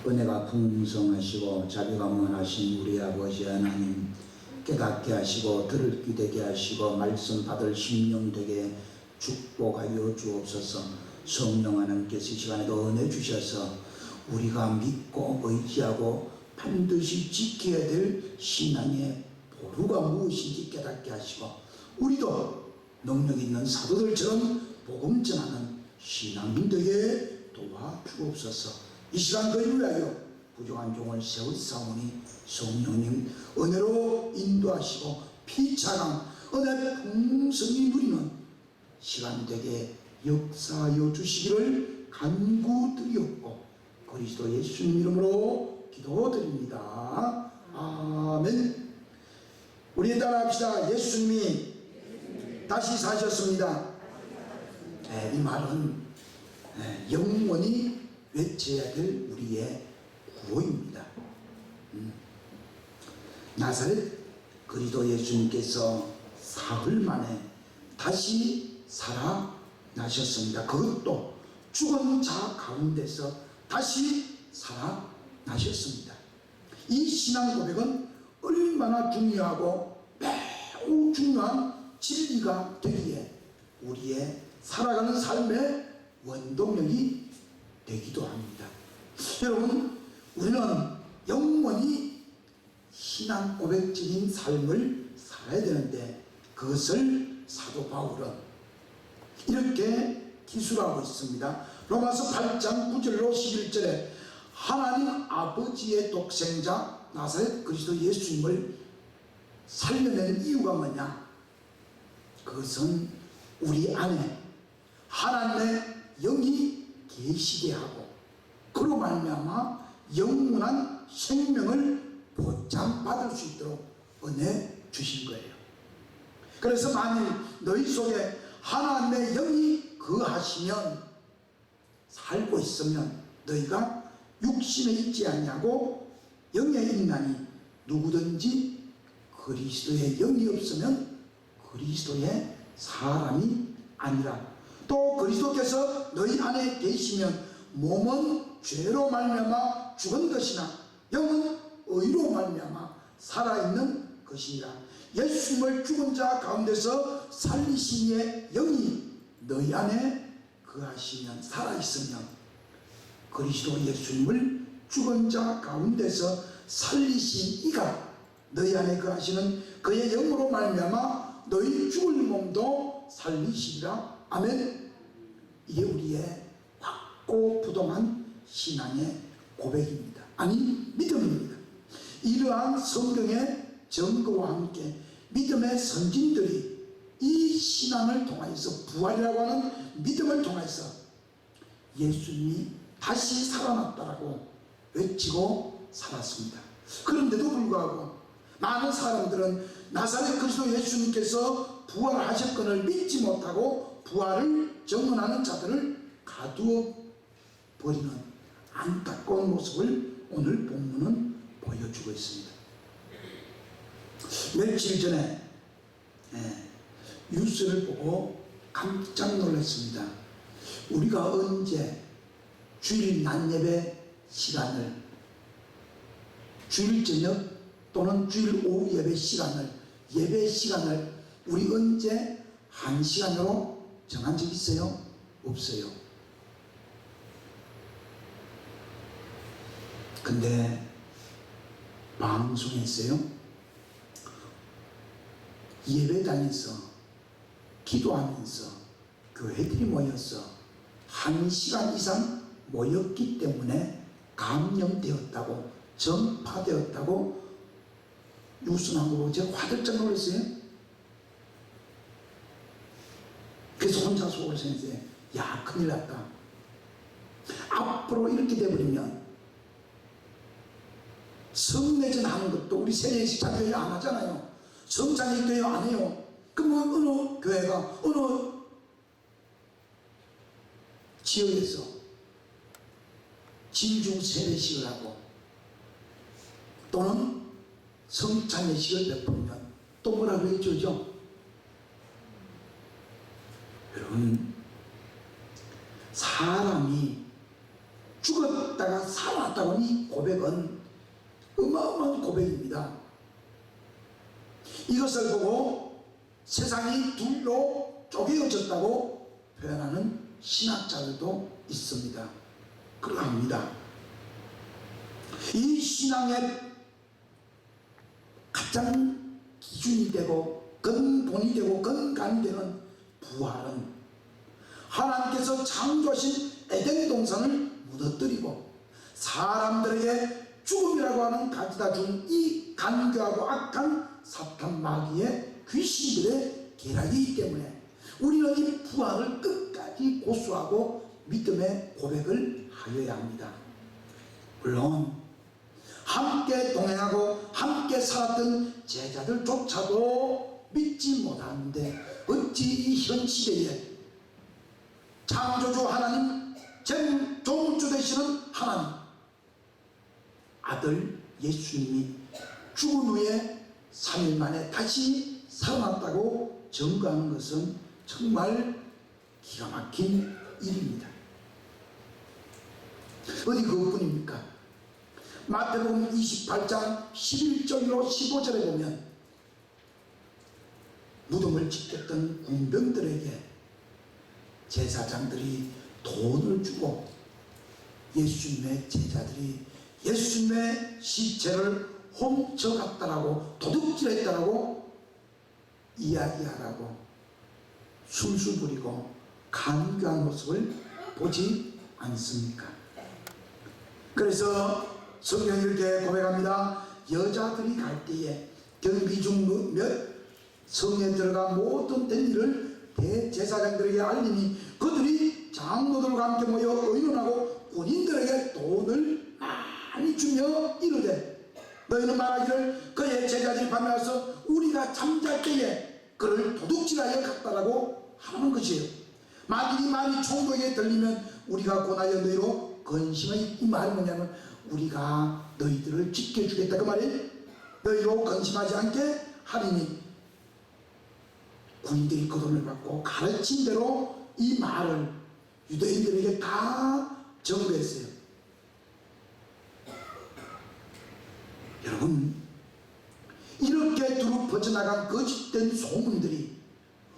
은혜가 풍성하시고 자비가 무한하신 우리 아버지 하나님, 깨닫게 하시고 들을 귀 되게 하시고 말씀 받을 심령 되게 축복하여 주옵소서. 성령 하나님께서 이 시간에도 은혜 주셔서 우리가 믿고 의지하고 반드시 지켜야 될 신앙의 보루가 무엇인지 깨닫게 하시고, 우리도 능력 있는 사도들처럼 복음 전하는 신앙인 되게 도와주옵소서. 이 시간 그를 위하여 부족한 종을 세우사오니 성령님 은혜로 인도하시고 피차감 은혜 풍성히 누리는 시간 되게 역사하여 주시기를 간구드리옵고 그리스도 예수님 이름으로 기도드립니다. 아멘. 우리 따라합시다. 예수님이 다시 사셨습니다. 이 말은 영원히 외쳐야 될 우리의 구호입니다. 나사렛 그리스도 예수님께서 사흘 만에 다시 살아나셨습니다. 그것도 죽은 자 가운데서 다시 살아나셨습니다. 이 신앙 고백은 얼마나 중요하고 매우 중요한 진리가 되기에 우리의 살아가는 삶의 원동력이 되기도 합니다. 여러분, 우리는 영원히 신앙 고백적인 삶을 살아야 되는데 그것을 사도 바울은 이렇게 기술하고 있습니다. 로마서 8장 9절로 11절에 하나님 아버지의 독생자 나사렛 그리스도 예수님을 살려내는 이유가 뭐냐? 그것은 우리 안에 하나님의 영이 계시게 하고 그로 말미암아 영원한 생명을 보장받을 수 있도록 은혜 주신 거예요. 그래서 만일 너희 속에 하나님의 영이 거하시면, 살고 있으면 너희가 육신에 있지 아니하고 영에 있나니 누구든지 그리스도의 영이 없으면 그리스도의 사람이 아니라. 또 그리스도께서 너희 안에 계시면 몸은 죄로 말미암아 죽은 것이나 영은 의로 말미암아 살아있는 것이니라. 예수님을 죽은 자 가운데서 살리신 이의 영이 너희 안에 거하시면, 살아있으면 그리스도 예수님을 죽은 자 가운데서 살리신 이가 너희 안에 거하시는 그의 영으로 말미암아 너희 죽을 몸도 살리시리라. 아멘. 이게 우리의 확고부동한 신앙의 고백입니다. 아니, 믿음입니다. 이러한 성경의 증거와 함께 믿음의 선진들이 이 신앙을 통해서, 부활이라고 하는 믿음을 통해서 예수님이 다시 살아났다라고 외치고 살았습니다. 그런데도 불구하고 많은 사람들은 나사렛 그리스도 예수님께서 부활하셨건을 믿지 못하고 부활을 증언하는 자들을 가두어 버리는 안타까운 모습을 오늘 본문은 보여주고 있습니다. 며칠 전에 뉴스를 보고 깜짝 놀랐습니다. 우리가 언제 주일 낮 예배 시간을, 주일 저녁 또는 주일 오후 예배 시간을 우리 언제 1시간으로 정한 적 있어요? 없어요. 근데 방송에서요, 예배당에서 기도하면서 교회들이 모여서 1시간 이상 모였기 때문에 감염되었다고, 전파되었다고 뉴스 나온 거 보고 제가 화들짝 놀랐어요. 그래서 혼자 속으로 생각했어요. 야, 큰일 났다. 앞으로 이렇게 돼버리면 성례전 하는 것도 우리 세례식 자교회 안 하잖아요. 성찬식 교회 안 해요. 그러면 어느 교회가 어느 지역에서 진중 세례식을 하고 또는 성찬례식을 베풀면 또 뭐라고 해주죠? 여러분, 사람이 죽었다가 내가 살아났다고 하는 이 고백은 어마어마한 고백입니다. 이것을 보고 세상이 둘로 쪼개어졌다고 표현하는 신학자들도 있습니다. 그러합니다. 이 신앙의 가장 기준이 되고 근본이 되고 근간이 되는 부활은 하나님께서 창조하신 에덴 동산을 무너뜨리고 사람들에게 죽음이라고 하는 가져다 준 이 간교하고 악한 사탄 마귀의 귀신들의 계략이기 때문에 우리는 이 부활을 끝까지 고수하고 믿음의 고백을 하여야 합니다. 물론 함께 동행하고 함께 살았던 제자들조차도 믿지 못하는데 어찌 이 현 시대에 창조주 하나님, 조물주 되시는 하나님, 아들 예수님이 죽은 후에 3일 만에 다시 살아났다고 증거하는 것은 정말 기가 막힌 일입니다. 어디 그것뿐입니까? 마태복음 28장 11절로 15절에 보면 무덤을 지켰던 군병들에게 제사장들이 돈을 주고 예수님의 제자들이 예수님의 시체를 훔쳐갔다라고 도둑질했다라고 이야기하라고 술술 부리고 간교한 모습을 보지 않습니까? 그래서 성경이 이렇게 고백합니다. 여자들이 갈 때에 경비 중 몇 성에 들어가 모든 된 일을 대제사장들에게 알리니 그들이 장로들과 함께 모여 의논하고 군인들에게 돈을 많이 주며 이르되 너희는 말하기를 그의 제자들이 밤에 와서 우리가 잠잘 때에 그를 도둑질하여 갔다라고 하는 것이에요. 만일이 많이 총독에게 들리면 우리가 권하여 너희로 건심의 이 말이 뭐냐면 우리가 너희들을 지켜주겠다 그 말이에요. 너희로 건심하지 않게 하리니 군인들이 그 돈을 받고 가르친 대로 이 말을 유대인들에게 다 전거했어요. 여러분, 이렇게 두루 퍼져나간 거짓된 소문들이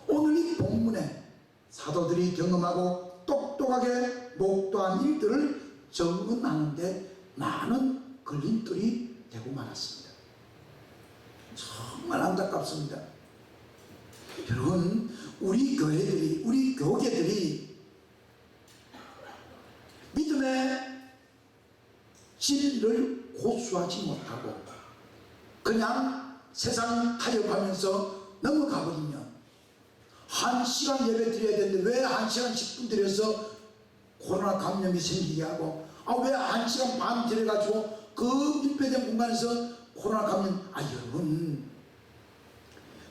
오늘 이 본문에 사도들이 경험하고 똑똑하게 목도한 일들을 정언하는데 많은 걸림돌이 되고 말았습니다. 정말 안타깝습니다. 여러분, 우리 교회들이, 우리 교계들이 믿음의 진리를 고수하지 못하고 그냥 세상 타협하면서 넘어가 버리면 1시간 예배 드려야 되는데 왜 1시간 10분 드려서 코로나 감염이 생기게 하고 왜 1시간 반 드려가지고 그 밀폐된 공간에서 코로나 감염 여러분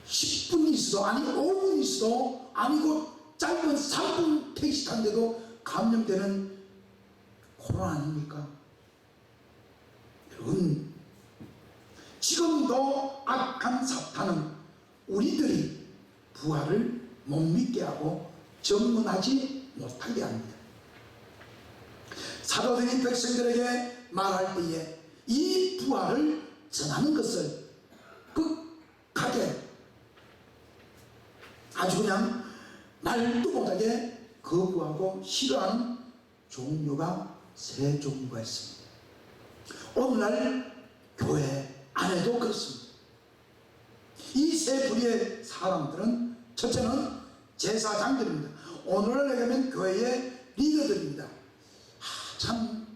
10분 있어도 아니 5분 있어도 아니고 짧은 3분 택시 탄데도 감염되는 코로나 아닙니까? 여러분 지금도 악한 사탄은 우리들이 부활을 못 믿게 하고 전문하지 못하게 합니다. 사도들이 백성들에게 말할 때에 이 부활을 전하는 것을 극하게 아주 그냥 말도 못하게 거부하고 싫어하는 종류가 3종류가 있습니다. 오늘날 교회 안에도 그렇습니다. 이 3부류의 사람들은 첫째는 제사장들입니다. 오늘날 얘기하면 교회의 리더들입니다. 참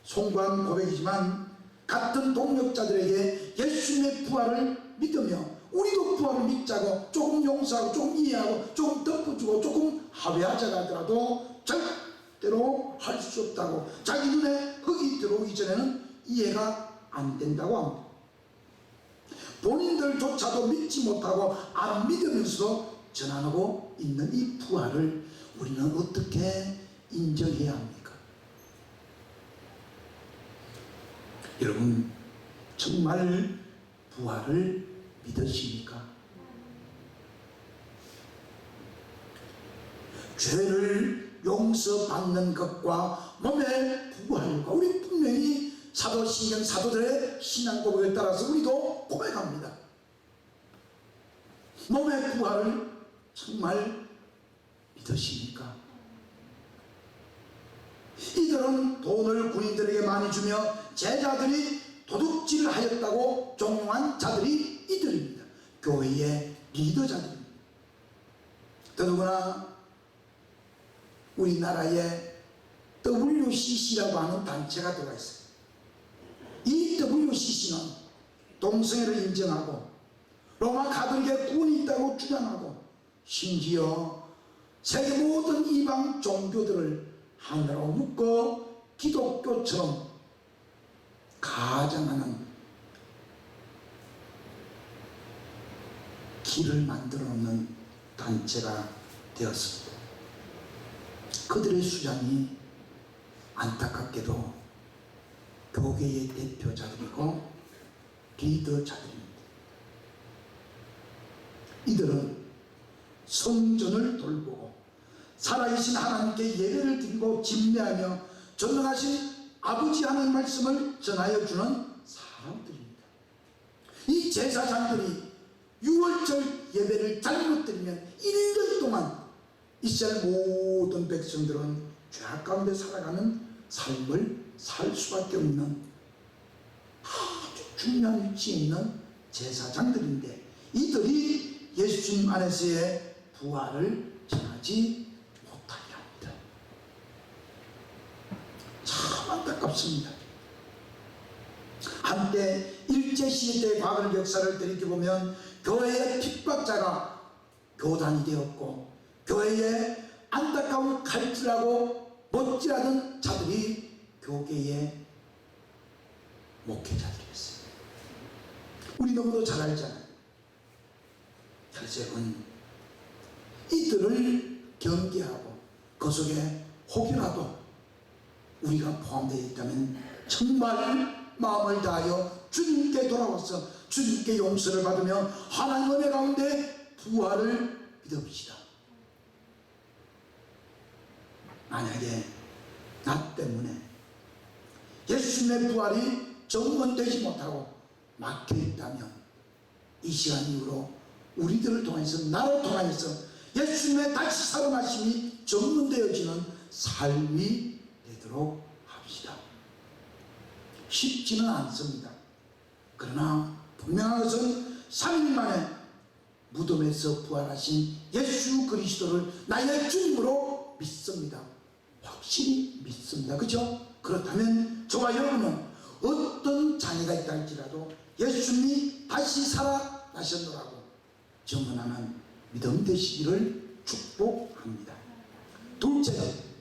송구한 고백이지만 같은 동력자들에게 예수님의 부활을 믿으며 우리도 부활을 믿자고 조금 용서하고 조금 이해하고 조금 덧붙이고 조금 합의하자고 하더라도 절대로 할 수 없다고 자기 눈에 흙이 들어오기 전에는 이해가 안 된다고 합니다. 본인들조차도 믿지 못하고 안 믿으면서도 전하고 있는 이 부활을 우리는 어떻게 인정해야 합니까? 여러분 정말 부활을 믿으십니까? 죄를 용서받는 것과 몸의 부활과 우리 사도신경 사도들의 신앙 고백에 따라서 우리도 고백합니다. 몸의 부활을 정말 믿으십니까? 이들은 돈을 군인들에게 많이 주며 제자들이 도둑질을 하였다고 종용한 자들이 이들입니다. 교회의 리더자들입니다. 더더구나 우리나라에 WCC라고 하는 단체가 들어가 있어요. 이 WCC는 동성애를 인정하고 로마 가톨릭에 군이 있다고 주장하고 심지어 세계 모든 이방 종교들을 하나로 묶어 기독교처럼 가장하는 길을 만들어 놓는 단체가 되었습니다. 그들의 수장이 안타깝게도 교계의 대표자들이고 리더자들입니다. 이들은 성전을 돌보고 살아계신 하나님께 예배를 드리고 집례하며 전능하신 아버지 하는 말씀을 전하여 주는 사람들입니다. 이 제사장들이 6월절 예배를 잘못 드리면 1년 동안 이스라엘 모든 백성들은 죄악 가운데 살아가는 삶을 살 수밖에 없는 아주 중요한 위치에 있는 제사장들인데 이들이 예수님 안에서의 부활을 전하지 못하게 합니다. 참 안타깝습니다. 한때 일제시대 때의 과거 역사를 들이켜보면 교회의 핍박자가 교단이 되었고 교회에 안타까운 칼질하고 못질하던 자들이 교계의 목회자들이었어요. 우리 너무도 잘 알잖아요. 혈색은 이들을 경계하고 그 속에 혹여라도 우리가 포함되어 있다면 정말 마음을 다하여 주님께 돌아와서 주님께 용서를 받으며 하나님의 은혜 가운데 부활을 믿어봅시다. 만약에 나 때문에 예수님의 부활이 정언되지 못하고 막혀있다면 이 시간 이후로 우리들을 통해서 나로 통하여서 예수님의 다시 살아나심이 정언되어지는 삶이 되도록 합시다. 쉽지는 않습니다. 그러나 분명한 것은 3일 만에 무덤에서 부활하신 예수 그리스도를 나의 주님으로 믿습니다. 확실히 믿습니다. 그죠? 그렇다면 저와 여러분은 어떤 장애가 있다 할지라도 예수님이 다시 살아나셨노라고 증언하는 믿음 되시기를 축복합니다. 둘째는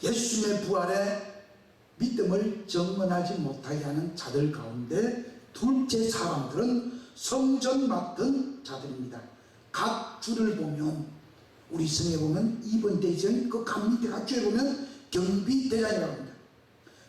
예수님의 부활에 믿음을 증언하지 못하게 하는 자들 가운데 둘째 사람들은 성전 맡은 자들입니다. 각 줄을 보면 우리 성에 보면 2번 대전 그 각 밑에 각 줄에 보면 경비대장이라고 합니다.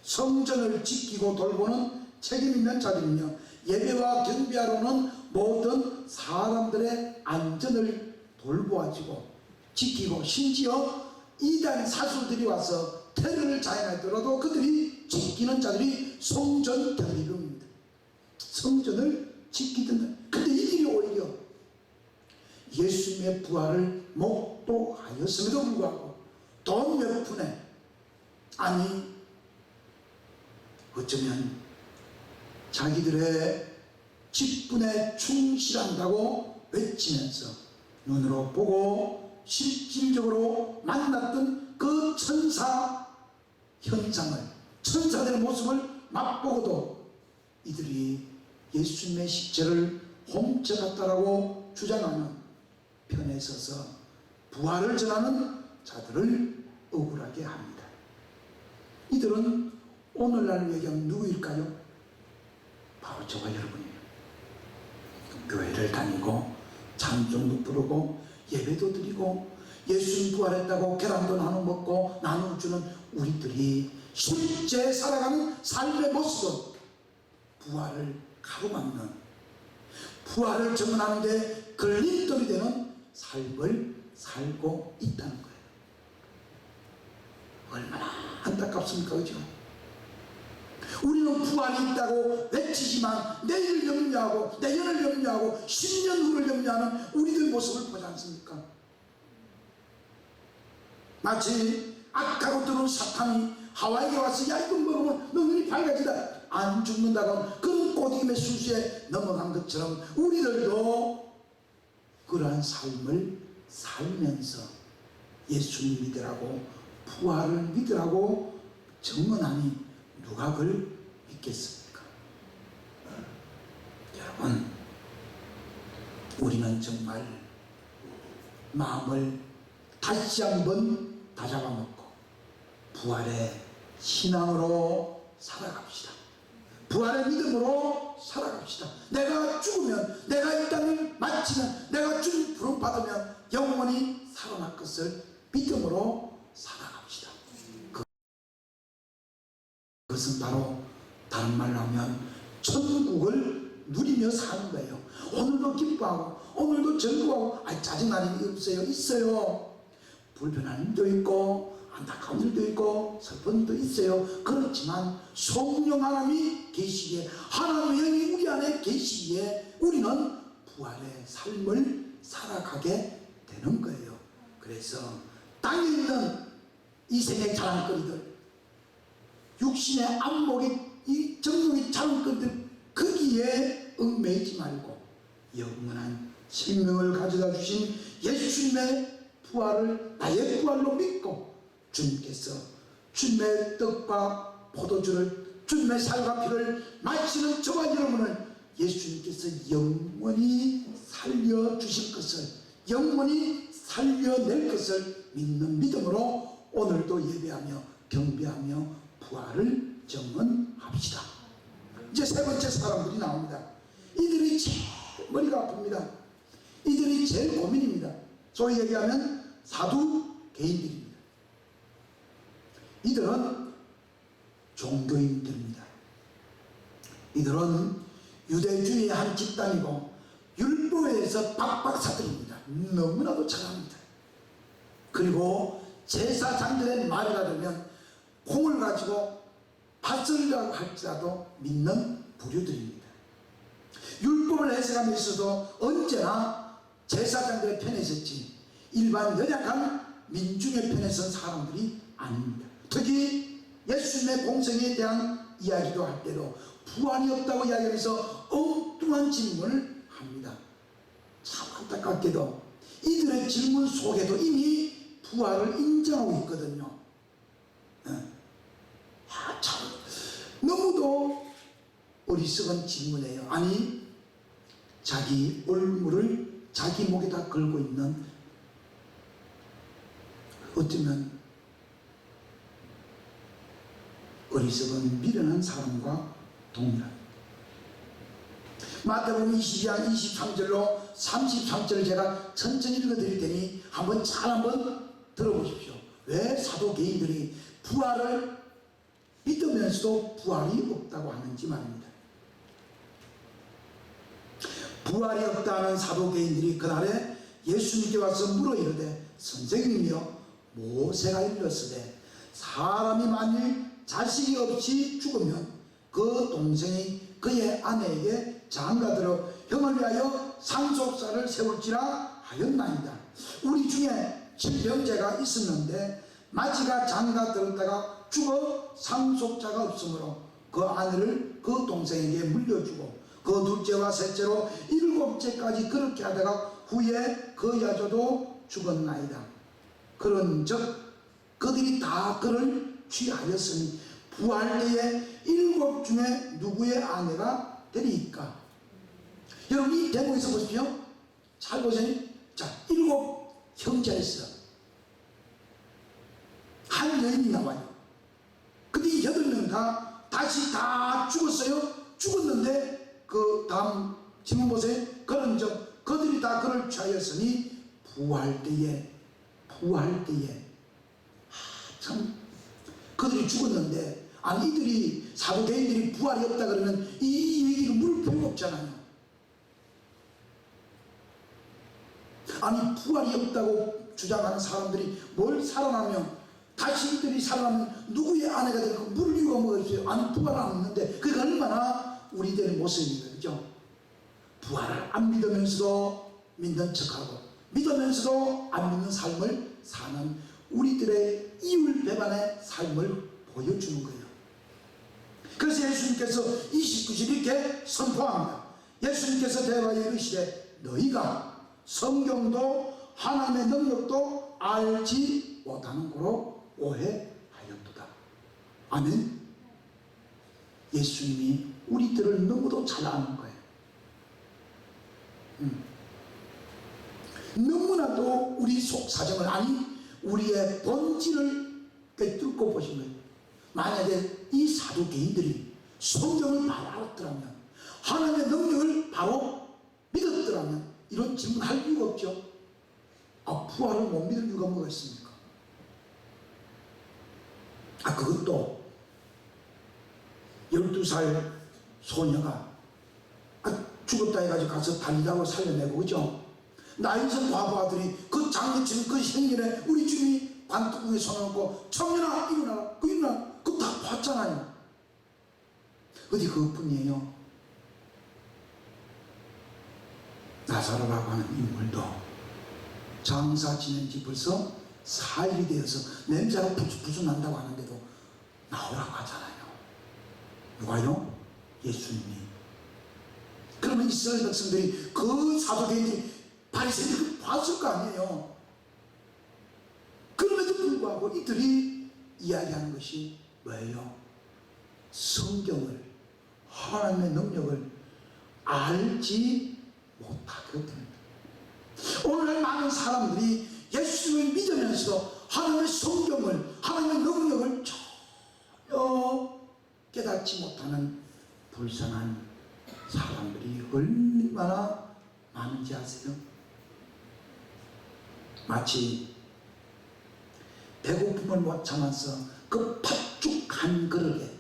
성전을 지키고 돌보는 책임 있는 자들이며 예배와 경비하러는 모든 사람들의 안전을 돌보아주고 지키고 심지어 이단 사수들이 와서 테러를 자행하더라도 그들이 지키는 자들이 성전 경비병입니다. 성전을 지키던 근데 이들이 오히려 예수님의 부활을 목도하였음에도 불구하고 돈 몇 푼에 아니 어쩌면 자기들의 직분에 충실한다고 외치면서 눈으로 보고 실질적으로 만났던 그 천사 현상을 천사들의 모습을 맛보고도 이들이 예수님의 십자를 훔쳐갔다라고 주장하는 편에 서서 부활을 전하는 자들을 억울하게 합니다. 이들은 오늘날 외경 누구일까요? 바로 저와 여러분이에요. 교회를 다니고 찬송도 부르고 예배도 드리고 예수님 부활했다고 계란도 나눠 먹고 나눠주는 우리들이 실제 살아가는 삶의 모습은 부활을 가로막는 부활을 증언하는 데 걸림돌이 되는 삶을 살고 있다는 거예요. 얼마나 안타깝습니까? 그죠? 우리는 부활이 있다고 외치지만 내일을 염려하고 내년을 염려하고 10년 후를 염려하는 우리들 모습을 보지 않습니까? 마치 악하고 들어온 사탄이 하와에게 와서 야 이거 먹으면 너 눈이 밝아지다 안 죽는다고 그런 꼬드김의 수수에 넘어간 것처럼 우리들도 그러한 삶을 살면서 예수님 믿으라고 부활을 믿으라고 증언하니 누가 그를 믿겠습니까? 여러분, 우리는 정말 마음을 다시 한번 다잡아먹고 부활의 신앙으로 살아갑시다. 부활의 믿음으로 살아갑시다. 내가 죽으면, 내가 이 땅을 마치면, 내가 주님 부름받으면 영원히 살아날 것을 믿음으로 살아갑시다. 그것은 바로 다른 말로 하면 천국을 누리며 사는 거예요. 오늘도 기뻐하고 오늘도 즐거워하고 짜증나는 일이 없어요. 있어요. 불편한 일도 있고 안타까운 일도 있고 슬픈 일도 있어요. 그렇지만 성령 하나님이 계시기에 하나님의 영이 우리 안에 계시기에 우리는 부활의 삶을 살아가게 되는 거예요. 그래서 땅에 있는 이 생의 자랑거리들, 육신의 안목이 이 정욕의 자랑거리들 거기에 얽매이지 말고 영원한 생명을 가져다 주신 예수님의 부활을 나의 부활로 믿고 주님께서 주님의 떡과 포도주를 주님의 살과 피를 마시는 저와 여러분을 예수님께서 영원히 살려주실 것을 영원히 살려낼 것을 믿는 믿음으로 오늘도 예배하며 경배하며 부활을 증언합시다. 이제 세 번째 사람들이 나옵니다. 이들이 제일 머리가 아픕니다. 이들이 제일 고민입니다. 소위 얘기하면 사두개인들입니다. 이들은 종교인들입니다. 이들은 유대주의의 한 집단이고 율법에 대해서 빡빡사들입니다. 너무나도 잘합니다. 그리고 제사장들의 말이라 되면 콩을 가지고 밭을이라고 할지라도 믿는 부류들입니다. 율법을 해석함에 있어도 언제나 제사장들의 편에 섰지 일반 연약한 민중의 편에 선 사람들이 아닙니다. 특히 예수님의 공생에 대한 이야기도 할 때도 부활이 없다고 이야기하면서 엉뚱한 질문을 합니다. 참 안타깝게도 이들의 질문 속에도 이미 부활을 인정하고 있거든요. 참 너무도 어리석은 질문이에요. 아니 자기 얼굴을 자기 목에다 걸고 있는 어쩌면 어리석은 미련한 사람과 동일합니다. 마태복음 22장 23절로 33절을 제가 천천히 읽어드릴 테니 한번 들어보십시오. 왜 사도개인들이 부활을 믿으면서도 부활이 없다고 하는지 말입니다. 부활이 없다는 사도개인들이 그날에 예수님께 와서 물어 이르되 선생님이여 모세가 일렀으되 사람이 만일 자식이 없이 죽으면 그 동생이 그의 아내에게 장가들어 형을 위하여 상속사를 세울지라 하였나이다. 우리 중에 질병자가 있었는데 마지가 장가들었다가 죽어 상속자가 없으므로 그 아내를 그 동생에게 물려주고 그 둘째와 셋째로 7째까지 그렇게 하다가 후에 그 여자도 죽었나이다. 그런즉 그들이 다 그를 취하였으니 부활 때에 7 중에 누구의 아내가 되리까? 여러분 이 대목에서 보십시오. 잘 보세요. 자, 7 형제가 있어. 한 여인이 나와요. 근데 이 8명 다 다시 다 죽었어요. 죽었는데 그 다음 질문 보세요. 그런즉 그들이 다 그를 취하였으니 부활 때에 참 그들이 죽었는데 아니 이들이 사도개인들이 부활이 없다 그러면 이 얘기를 물을 필요가 없잖아요. 아니 부활이 없다고 주장하는 사람들이 뭘 살아나면 다시 이들이 살아나면 누구의 아내가 되고 물을 이유가 뭐가 있어요? 안 부활 안 믿는데 그게 얼마나 우리들의 모습입니다. 그죠? 부활을 안 믿으면서도 믿는 척하고 믿으면서도 안 믿는 삶을 사는 우리들의 이율배반의 삶을 보여주는 거예요. 그래서 예수님께서 29절 이렇게 선포합니다. 예수님께서 대화에 이르시되 너희가 성경도 하나님의 능력도 알지 못하는 거로 오해하였도다. 아멘. 예수님이 우리들을 너무도 잘 아는 거예요. 너무나도 우리 속 사정을 아니 우리의 본질을 꿰뚫고 보신 거예요. 만약에 이 사두개인들이 성경을 바로 알았더라면, 하나님의 능력을 바로 믿었더라면 이런 질문할 이유가 없죠. 부활을 못 믿을 이유가 뭐가 있습니까? 그것도 12살 소녀가 죽었다 해가지고 가서 달리다고 살려내고, 그죠? 나이선 과부하들이 그 장례치는 그 생일에 우리 주님이 관뚜껑에 손을 얹고 청년아 일어나라, 그거 다 봤잖아요. 어디 그것뿐이에요. 나사로라고 하는 인물도 장사 지낸 지 벌써 4일이 되어서 냄새가 부수부수 난다고 하는데도 나오라고 하잖아요. 누가요? 예수님이. 그러면 이스라엘 백성들이 그 사도들이 바리새인들이 봤을 거 아니에요. 그럼에도 불구하고 이들이 이야기하는 것이 뭐예요? 성경을, 하나님의 능력을 알지 못하거든. 오늘날 많은 사람들이 예수님을 믿으면서 하나님의 성경을, 하나님의 능력을 전혀 깨닫지 못하는 불쌍한 사람들이 얼마나 많은지 아세요? 마치 배고픔을 못 참아서 그 팥죽 한 그릇에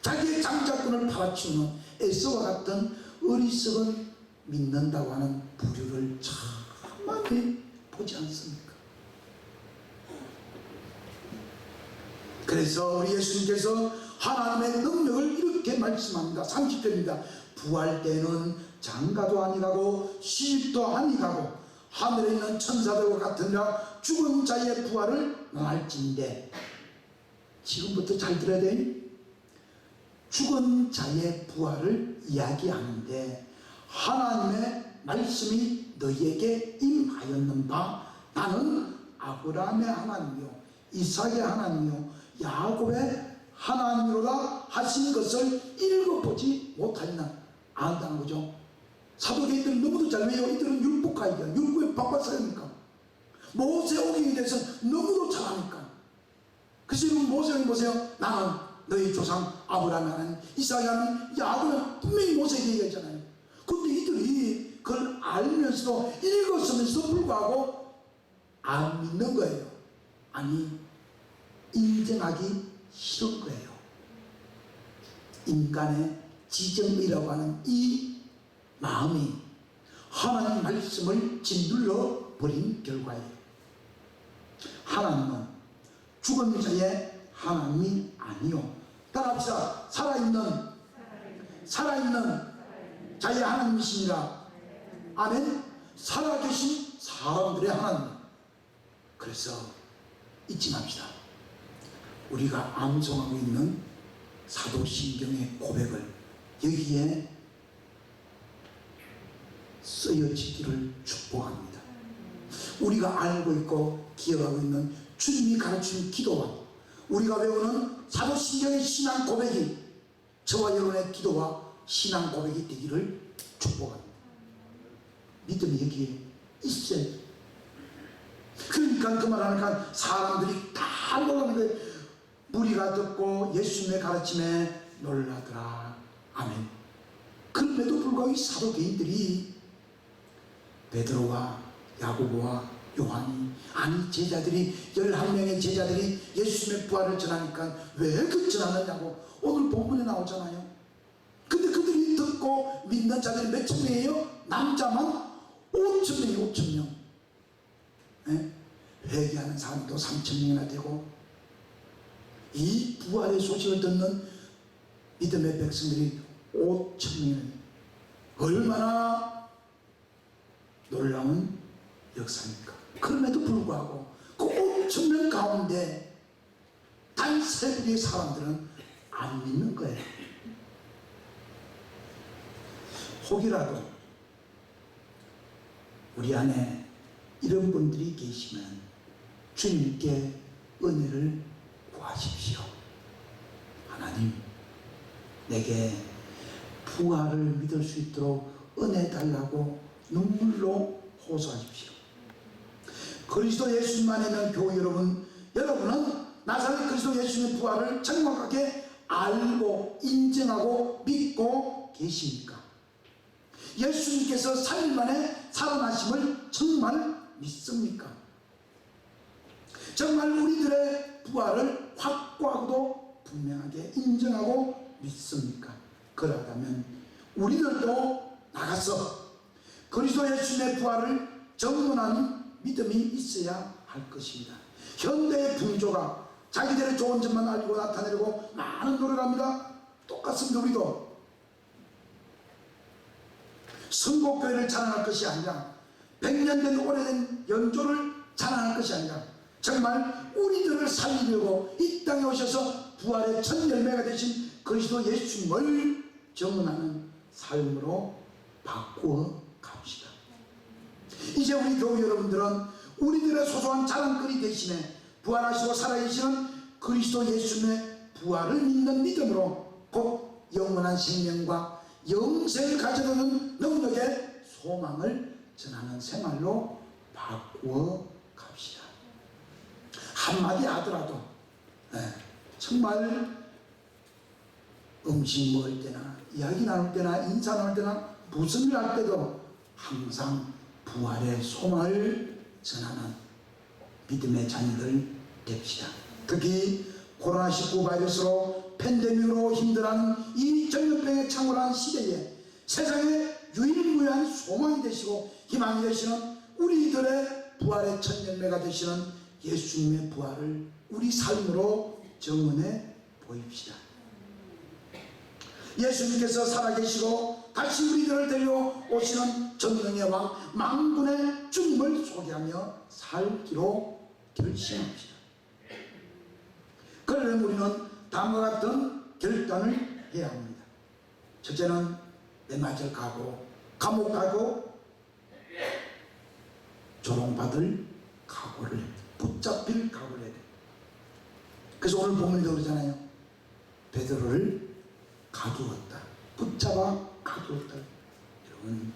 자기의 장자권을 팔아치우는 에서와 같은 어리석은 믿는다고 하는 부류를 참 많이 보지 않습니까? 그래서 우리 예수님께서 하나님의 능력을 이렇게 말씀합니다. 30절입니다. 부활 때는 장가도 아니가고 시집도 아니가고 하늘에 있는 천사들과 같으니라 죽은 자의 부활을 말할진대. 지금부터 잘 들어야 돼. 죽은 자의 부활을 이야기하는데 하나님의 말씀이 너희에게 임하였는 바 나는 아브라함의 하나님이요 이삭의 하나님이요 야곱의 하나님이로다 하신 것을 읽어보지 못하였나. 안다는 거죠. 사도계인들은 너무도 잘 외워. 이들은 율법가이다. 율법의 박박사니까 모세 오경에 대해서 너무도 잘하니까. 그래서 여러분 모세를 보세요. 나는 너희 조상 아브라함의 하나님, 이삭의 하나님, 야곱은 분명히 모세에게 얘기했잖아요. 근데 이들이 그걸 알면서도 읽었으면서도 불구하고 안 믿는 거예요. 아니 인정하기 싫은 거예요. 인간의 지정이라고 하는 이 마음이 하나님 말씀을 짓눌러 버린 결과예요. 하나님은 죽은 자의 하나님이 아니요. 따라합시다. 살아있는 자의 하나님이시니라. 아멘. 살아계신 사람들의 하나님. 그래서 잊지 맙시다. 우리가 암송하고 있는 사도신경의 고백을 여기에 쓰여지기를 축복합니다. 우리가 알고 있고 기억하고 있는 주님이 가르치는 기도와 우리가 배우는 사도신경의 신앙 고백이 저와 여러분의 기도와 신앙 고백이 되기를 축복합니다. 믿음이 여기에 있어요. 그러니까 그 말하니까 사람들이 다 놀라는 거예요. 무리가 듣고 예수님의 가르침에 놀라더라. 아멘. 그럼에도 불구하고 이 사도개인들이 베드로와 야고보와 요한이, 아니 제자들이 11명의 제자들이 예수님의 부활을 전하니까 왜 그 전하느냐고 오늘 본문에 나오잖아요. 근데 그들이 듣고 믿는 자들이 몇 천 명이에요? 남자만 5천 명이 5천 명. 네? 회개하는 사람도 3천 명이나 되고 이 부활의 소식을 듣는 믿음의 백성들이 5,000명이면 얼마나 놀라운 역사입니까? 그럼에도 불구하고 그 5,000명 가운데 단 3부리의 사람들은 안 믿는 거예요. 혹이라도 우리 안에 이런 분들이 계시면 주님께 은혜를 구하십시오. 하나님, 내게 부활을 믿을 수 있도록 은혜 달라고 눈물로 호소하십시오. 그리스도 예수님만 있는 교회 여러분, 여러분은 나사렛 그리스도 예수님의 부활을 정확하게 알고 인정하고 믿고 계십니까? 예수님께서 3일 만에 살아나심을 정말 믿습니까? 정말 우리들의 부활을 확고하고도 분명하게 인정하고 믿습니까? 그렇다면 우리들도 나가서 그리스도 예수님의 부활을 정문하는 믿음이 있어야 할 것입니다. 현대의 분조가 자기들의 좋은 점만 알고 나타내려고 많은 노력을 합니다. 똑같습니다. 우리도 선곡교회를 자랑할 것이 아니라 100년 된 오래된 연조를 자랑할 것이 아니라 정말 우리들을 살리려고 이 땅에 오셔서 부활의 첫 열매가 되신 그리스도 예수님을 정언하는 삶으로 바꾸어 갑시다. 이제 우리 교회 여러분들은 우리들의 소소한 자랑거리 대신에 부활하시고 살아계시는 그리스도 예수님의 부활을 믿는 믿음으로 곧 영원한 생명과 영생을 가져다는 능력의 소망을 전하는 생활로 바꾸어 갑시다. 한마디 하더라도 정말 음식 먹을 때나 이야기 나눌 때나 인사 나눌 때나 무슨 일 할 때도 항상 부활의 소망을 전하는 믿음의 자녀들 됩시다. 특히 코로나19 바이러스로 팬데믹으로 힘들어하는 이 전염병에 창궐한 시대에 세상에 유일무이한 소망이 되시고 희망이 되시는 우리들의 부활의 첫 열매가 되시는 예수님의 부활을 우리 삶으로 정언해 보입시다. 예수님께서 살아계시고 다시 우리들을 데려오시는 전능의 왕 만군의 주님을 소개하며 살기로 결심합시다. 그러려면 우리는 다음과 같은 결단을 해야 합니다. 첫째는 내 맞을 가고 감옥 가고 조롱받을 각오를 해야 돼. 붙잡힐 각오를 해야 돼. 그래서 오늘 본문에도 그러잖아요. 베드로를 가두었다. 붙잡아 가두었다. 여러분,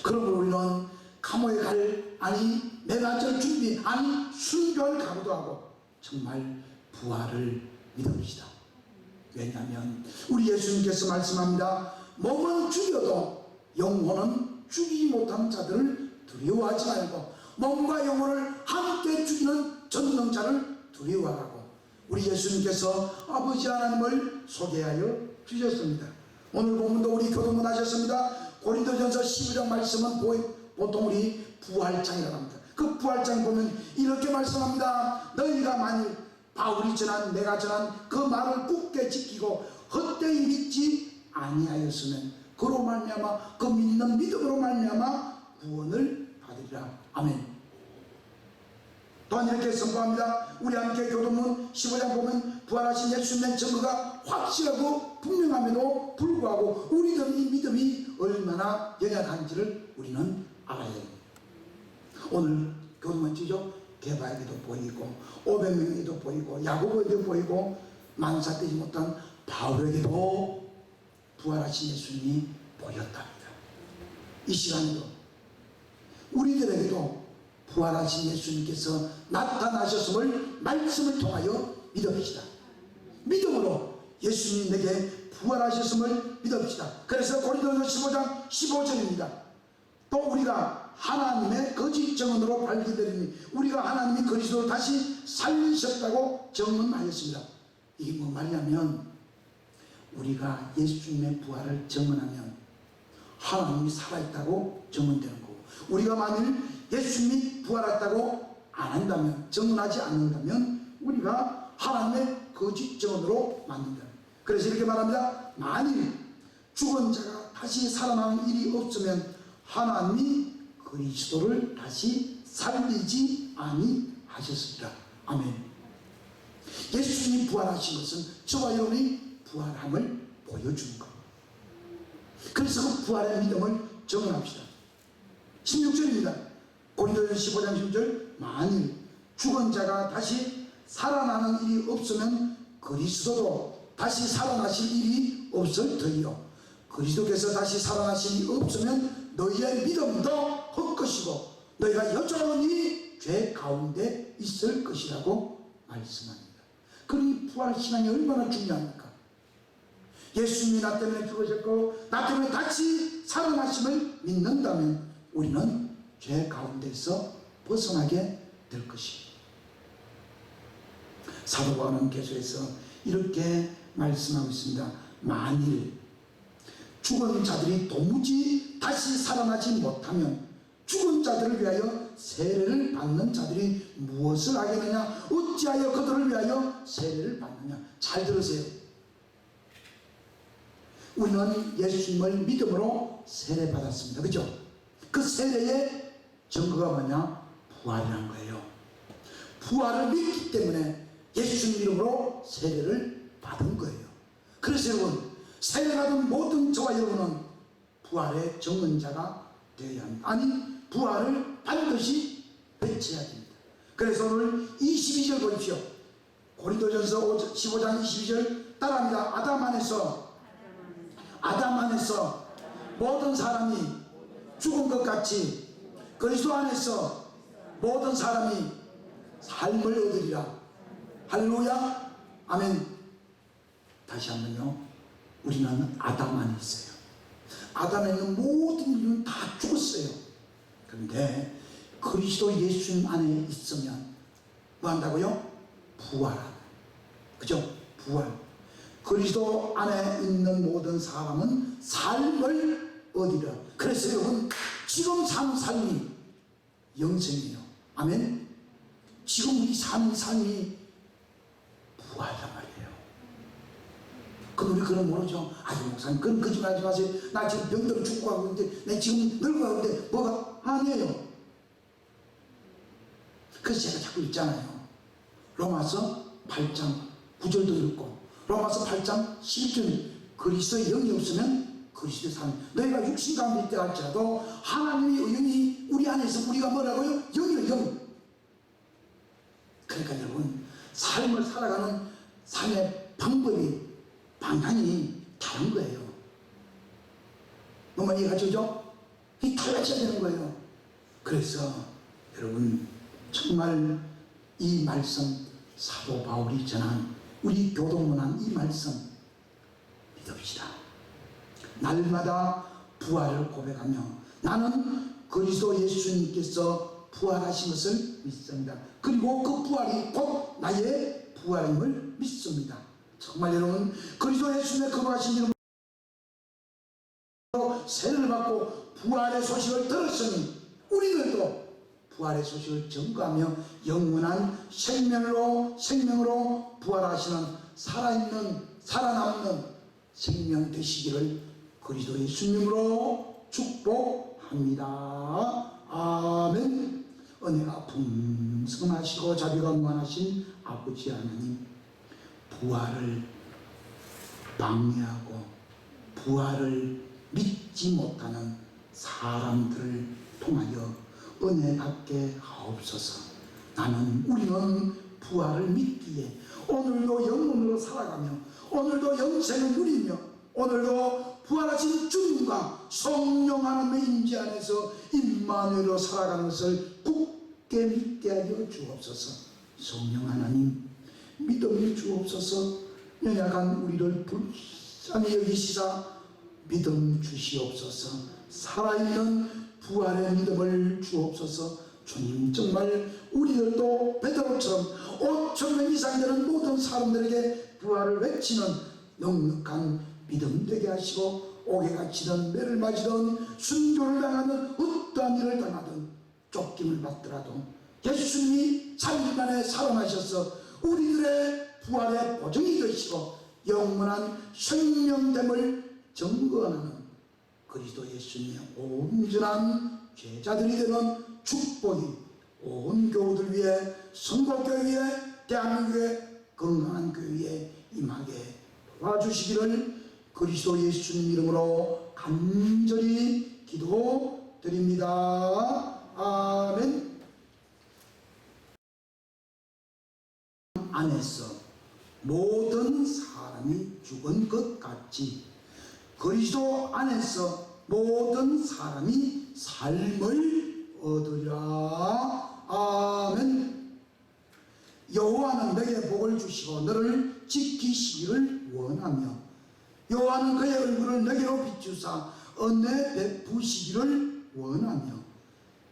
그러므로 우리는 감옥에 갈 아니 매맞을 준비 아니 순교할 각오도 하고 정말 부활을 믿읍시다. 왜냐하면 우리 예수님께서 말씀합니다. 몸은 죽여도 영혼은 죽이지 못하는 자들을 두려워하지 말고 몸과 영혼을 함께 죽이는 전능자를 두려워하라고 우리 예수님께서 아버지 하나님을 소개하여 주셨습니다. 오늘 본문도 우리 교동문 하셨습니다. 고린도전서 12장 말씀은 보통 우리 부활장이라고 합니다. 그 부활장 보면 이렇게 말씀합니다. 너희가 만일 바울이 전한 내가 전한 그 말을 굳게 지키고 헛되이 믿지 아니하였으면 그로 말미암아 그 믿는 믿음으로 말미암아 구원을 받으리라. 아멘. 또한 이렇게 선포합니다. 우리 함께 교동문 15장 보면 부활하신 예수님의 증거가 확실하고 분명함에도 불구하고 우리들 이 믿음이 얼마나 연약한지를 우리는 알아야 됩니다. 오늘 교동문 지죠? 개바에게도 보이고 500명에게도 보이고 야고보에게도 보이고 만사되지 못한 바울에게도 부활하신 예수님이 보였답니다. 이 시간에도 우리들에게도 부활하신 예수님께서 나타나셨음을 말씀을 통하여 믿읍시다. 믿음으로 예수님 내게 부활하셨음을 믿읍시다. 그래서 고린도전서 15장 15절입니다. 또 우리가 하나님의 거짓 증언으로 발견되리니 우리가 하나님이 그리스도를 다시 살리셨다고 증언하였습니다. 이게 뭐 말이냐면 우리가 예수님의 부활을 증언하면 하나님이 살아있다고 증언되는 거고 우리가 만일 예수님이 부활했다고 안 한다면 증언하지 않는다면 우리가 하나님의 거짓 증언으로 만든다. 그래서 이렇게 말합니다. 만일 죽은 자가 다시 살아나는 일이 없으면 하나님이 그리스도를 다시 살리지 아니하셨으리라. 아멘. 예수님이 부활하신 것은 저와 여러분이 부활함을 보여주는 거예요. 그래서 그 부활의 믿음을 정언합시다. 16절입니다. 고린도전서 15장 10절 만일 죽은 자가 다시 살아나는 일이 없으면 그리스도도 다시 살아나실 일이 없을 터이요 그리스도께서 다시 살아나신 일이 없으면 너희의 믿음도 헛것이고 너희가 여전히 죄 가운데 있을 것이라고 말씀합니다. 그러니 부활신앙이 얼마나 중요합니까? 예수님이 나 때문에 죽으셨고 나 때문에 다시 살아나심을 믿는다면 우리는 죄 가운데서 벗어나게 될 것입니다. 사도 바울은 계속해서 이렇게 말씀하고 있습니다. 만일 죽은 자들이 도무지 다시 살아나지 못하면 죽은 자들을 위하여 세례를 받는 자들이 무엇을 하겠느냐? 어찌하여 그들을 위하여 세례를 받느냐? 잘 들으세요. 우리는 예수님을 믿음으로 세례받았습니다. 그죠? 그 세례의 증거가 뭐냐? 부활이라는 거예요. 부활을 믿기 때문에 예수님 이름으로 세례를 받은 거예요. 그래서 여러분, 세례받은 모든 저와 여러분은 부활의 증언자가 되어야 합니다. 아니, 부활을 반드시 외쳐야 됩니다. 그래서 오늘 22절 보십시오. 고린도전서 15장 22절 따라합니다. 아담 안에서 모든 사람이 죽은 것 같이 그리스도 안에서 모든 사람이 삶을 얻으리라. 할렐루야. 아멘. 다시 한번요. 우리는 아담 안에 있어요. 아담에 있는 모든 인류는 다 죽었어요. 그런데 그리스도 예수님 안에 있으면 뭐 한다고요? 부활하다. 그죠? 부활. 그리스도 안에 있는 모든 사람은 삶을 얻으리라. 그래서 여러분, 지금 사는 삶이 영생이에요. 아멘. 지금 우리 사는 삶이 부활이란 말이에요. 그럼 우리 그런 모르죠. 아유 목사님 그런 거짓말 하지 마세요. 나 지금 병들어 죽고 하고 있는데 내 지금 늙어가고 있는데 뭐가 아니에요. 그래서 제가 자꾸 읽잖아요. 로마서 8장 9절도 읽고 로마서 8장 11절 그리스도의 영이 없으면 그리스도의 삶. 너희가 육신 가운데 있다 할지라도 하나님의 영이 우리 안에서 우리가 뭐라고요? 영이요 영. 그러니까 여러분 삶을 살아가는 삶의 방법이 방향이 다른 거예요. 뭐만 이해가죠? 이 달라져야 되는 거예요. 그래서 여러분 정말 이 말씀 사도 바울이 전한 우리 교동문안 이 말씀 믿읍시다. 날마다 부활을 고백하며 나는 그리스도 예수님께서 부활하신 것을 믿습니다. 그리고 그 부활이 곧 나의 부활임을 믿습니다. 정말 여러분 그리스도 예수님의 거룩하신 이름으로 세례를 받고 부활의 소식을 들었으니 우리들도 부활의 소식을 전가하며 영원한 생명으로 부활하시는 살아남는 생명 되시기를 그리스도 예수님으로 축복합니다. 아멘. 은혜가 풍성하시고 자비가 무한하신 아버지 하나님, 부활을 방해하고 부활을 믿지 못하는 사람들을 통하여 은혜 받게 하옵소서. 우리는 부활을 믿기에 오늘도 영혼으로 살아가며 오늘도 영생을 누리며 오늘도 부활하신 주님과 성령 하나님의 임재 안에서 임마누엘로 살아가는 것을 굳게 믿게 하여 주옵소서. 성령 하나님 믿음을 주옵소서. 연약한 우리를 불쌍히 여기시사 믿음 주시옵소서. 살아있는 부활의 믿음을 주옵소서. 주님 정말 우리들도 베드로처럼 5,000명 이상 되는 모든 사람들에게 부활을 외치는 넉넉한 믿음 되게 하시고 옥에 갇히든 매를 맞이든 순교를 당하든 어떠한 일을 당하든 쫓김을 받더라도 예수님이 3일 만에 살아나셔서 우리들의 부활의 보증이 되시고 영원한 생명됨을 증거하는 그리스도 예수님의 온전한 제자들이 되는 축복이 온 교우들 위해, 선곡교회 위에, 대한민국의 건강한 교회에 임하게 도와주시기를 그리스도 예수님 이름으로 간절히 기도드립니다. 아멘. 안에서 모든 사람이 죽은 것 같이 그리스도 안에서 모든 사람이 삶을 얻으리라. 아멘. 여호와는 너에게 복을 주시고 너를 지키시기를 원하며 여호와는 그의 얼굴을 너에게로 비추사 은혜 베푸시기를 원하며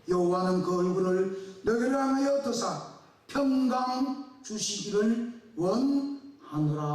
여호와는 그 얼굴을 너에게로 향하여 드사 평강 주시기를 원하노라.